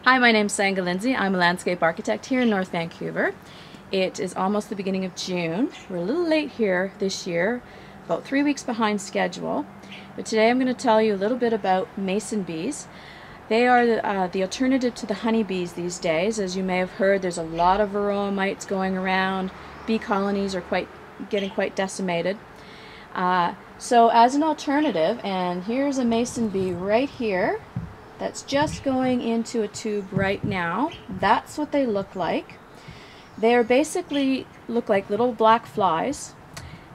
Hi, my name's Senga Lindsay. I'm a landscape architect here in North Vancouver. It is almost the beginning of June. We're a little late here this year, about 3 weeks behind schedule. But today I'm going to tell you a little bit about mason bees. They are the alternative to the honeybees these days. As you may have heard, there's a lot of Varroa mites going around. Bee colonies are getting quite decimated. So as an alternative, and here's a mason bee right here that's just going into a tube right now. That's what they look like. They are basically look like little black flies.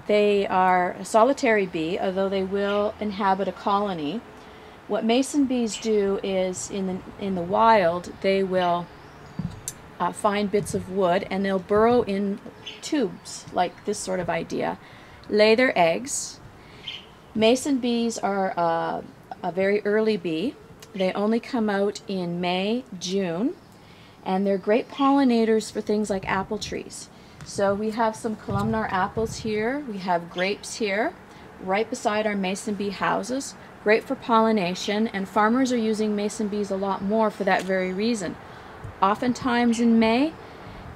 They are a solitary bee, although they will inhabit a colony. What mason bees do is in the wild, they will find bits of wood and they'll burrow in tubes like this sort of idea, lay their eggs. Mason bees are a very early bee. They only come out in May, June, and they're great pollinators for things like apple trees. So we have some columnar apples here, we have grapes here, right beside our mason bee houses. Great for pollination, and farmers are using mason bees a lot more for that very reason. Oftentimes in May,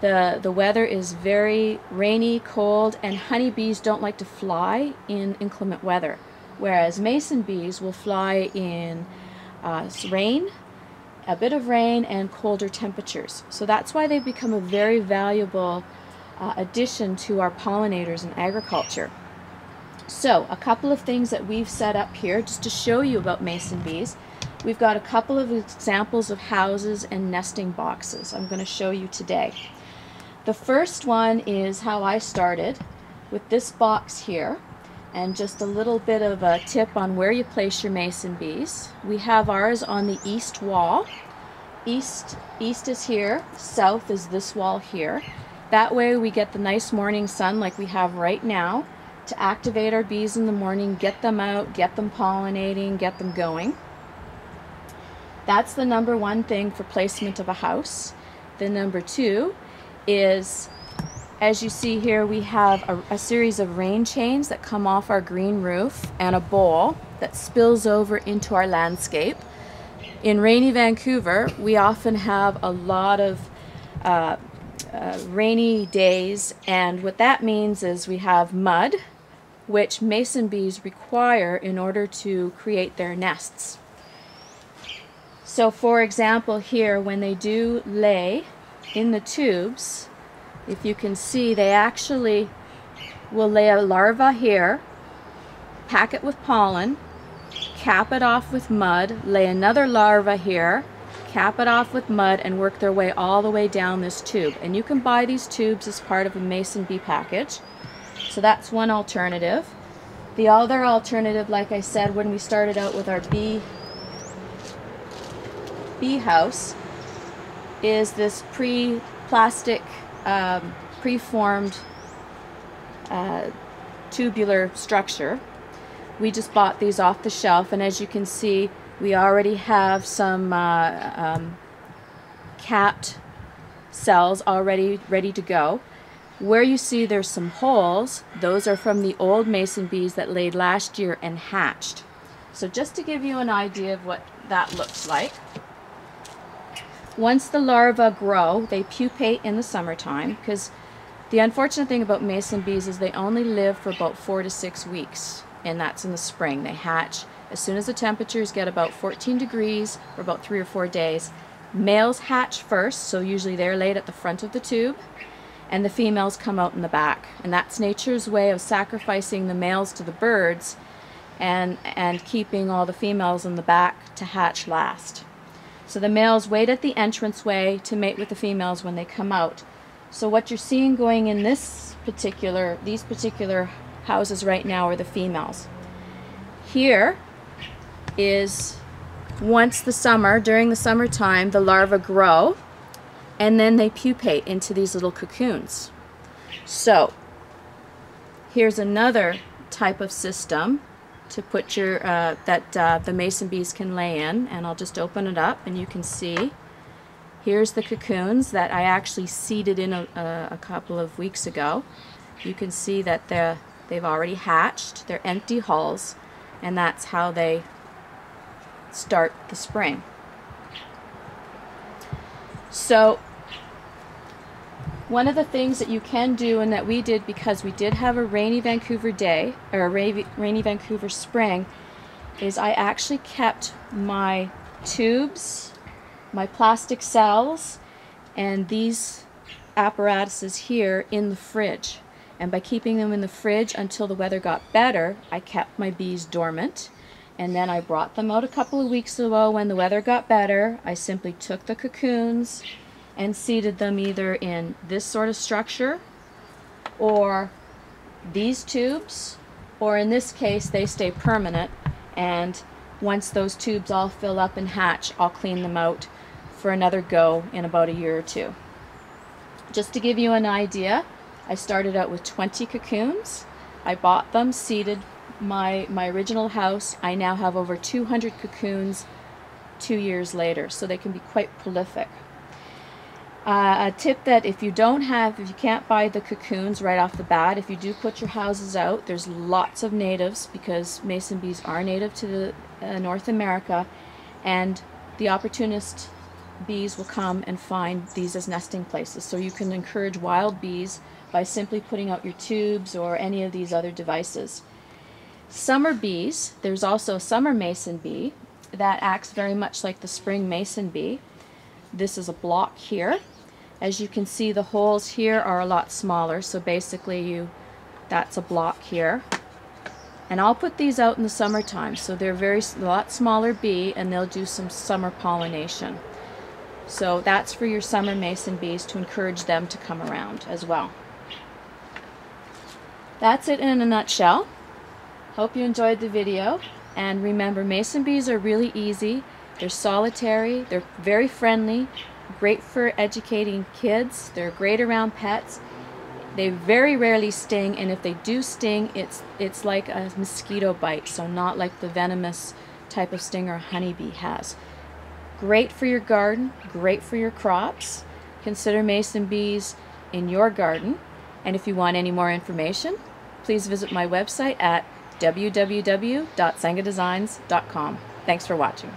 the weather is very rainy, cold, and honeybees don't like to fly in inclement weather, whereas mason bees will fly in rain, a bit of rain, and colder temperatures. So that's why they've become a very valuable addition to our pollinators in agriculture. So a couple of things that we've set up here just to show you about mason bees. We've got a couple of examples of houses and nesting boxes I'm going to show you today. The first one is how I started with this box here. And just a little bit of a tip on where you place your mason bees. We have ours on the east wall. East is here, south is this wall here. That way we get the nice morning sun like we have right now to activate our bees in the morning, get them out, get them pollinating, get them going. That's the number one thing for placement of a house. The number two is, as you see here, we have a series of rain chains that come off our green roof and a bowl that spills over into our landscape. In rainy Vancouver, we often have a lot of rainy days, and what that means is we have mud, which mason bees require in order to create their nests. So for example here, when they do lay in the tubes, if you can see, they actually will lay a larva here, pack it with pollen, cap it off with mud, lay another larva here, cap it off with mud, and work their way all the way down this tube. And you can buy these tubes as part of a mason bee package. So that's one alternative. The other alternative, like I said, when we started out with our bee house, is this plastic preformed tubular structure. We just bought these off the shelf, and as you can see, we already have some capped cells already ready to go. Where you see there's some holes, those are from the old mason bees that laid last year and hatched. So just to give you an idea of what that looks like. Once the larvae grow, they pupate in the summertime, because the unfortunate thing about mason bees is they only live for about 4 to 6 weeks, and that's in the spring. They hatch as soon as the temperatures get about 14 degrees for about 3 or 4 days. Males hatch first, so usually they're laid at the front of the tube, and the females come out in the back. And that's nature's way of sacrificing the males to the birds and keeping all the females in the back to hatch last. So the males wait at the entranceway to mate with the females when they come out. So what you're seeing going in these particular houses right now are the females. Here is once during the summertime, the larvae grow and then they pupate into these little cocoons. So here's another type of system to put your the mason bees can lay in, and I'll just open it up and you can see here's the cocoons that I actually seeded in a couple of weeks ago. You can see that they've already hatched. They're empty hulls, and that's how they start the spring. So one of the things that you can do, and that we did because we did have a rainy Vancouver day, or a rainy Vancouver spring, is I actually kept my tubes, my plastic cells, and these apparatuses here in the fridge. And by keeping them in the fridge until the weather got better, I kept my bees dormant. And then I brought them out a couple of weeks ago when the weather got better. I simply took the cocoons and seeded them either in this sort of structure or these tubes, or in this case they stay permanent, and once those tubes all fill up and hatch, I'll clean them out for another go in about a year or two. Just to give you an idea, I started out with 20 cocoons. I bought them, seeded my original house. I now have over 200 cocoons 2 years later, so they can be quite prolific. A tip that if you can't buy the cocoons right off the bat, if you do put your houses out, there's lots of natives, because mason bees are native to North America, and the opportunist bees will come and find these as nesting places. So you can encourage wild bees by simply putting out your tubes or any of these other devices. Summer bees, there's also a summer mason bee that acts very much like the spring mason bee. This is a block here. As you can see, the holes here are a lot smaller, so basically that's a block here. And I'll put these out in the summertime, so they're a lot smaller bee, and they'll do some summer pollination. So that's for your summer mason bees, to encourage them to come around as well. That's it in a nutshell. Hope you enjoyed the video, and remember, mason bees are really easy. They're solitary, they're very friendly, great for educating kids, they're great around pets. They very rarely sting, and if they do sting, it's like a mosquito bite, so not like the venomous type of sting a honeybee has. Great for your garden, great for your crops. Consider mason bees in your garden, and if you want any more information, please visit my website at www.sengadesigns.com. Thanks for watching.